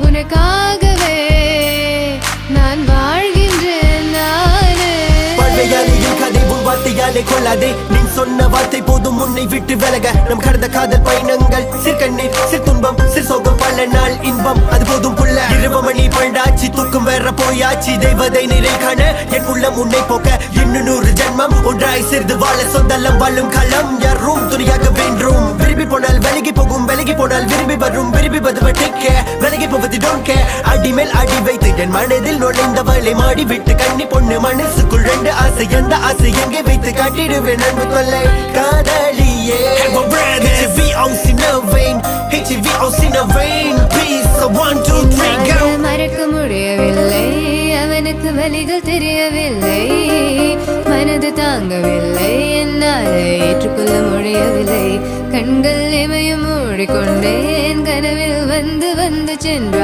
உனக்காகவே நான் வாழ்கின்றேன் நானே. வாழ்வையாலையும் கதை உன் வார்த்தையாலே கொள்ளாதே. நீ சொன்ன வார்த்தை போதும் உன்னை விட்டு விலக. நம் கடந்த காதல் பயணங்கள் சிற்கண்ணீர் சிற்துன்பம் சிற்சோகம் பல நாள் இன்பம் அது போதும் புள்ள. 20 மணி பண்டாச்சி தூக்கம் வேற போயாச்சு. தெய்வதை நிறை காண என் உள்ளம் உன்னை போக்க 200 ஜென்மம் ஒன்றாய் சேர்ந்து வாழ சொந்தலம் வாழும் களம் யாரும் துணியாக வென்றும். விரும்பி போனால் விலகி போகும் விலகி போனால் விரும்பி வரும் விரும்பி பதுவ டேக் விலகி போவது டோன்ட் கேர். அடி மேல் அடி வைத்து என் மனதில் நுழைந்தவளை மாடி விட்டு கண்ணி பொண்ணு மனசுக்குள் 2 ஆசை அந்த ஆசை எங்கே வைத்து காட்டிடுவேன் அன்பு தொல்லை காதலியே. மறக்க முடியவில்லை அவனுக்கு வலிகள் தெரியவில்லை மனது தாங்கவில்லை என்னால் ஏற்றுக்கொள்ள முடியவில்லை. கண்கள் இமையும் மூடிக்கொண்டேன் கனவில் வந்து வந்து சென்றார்.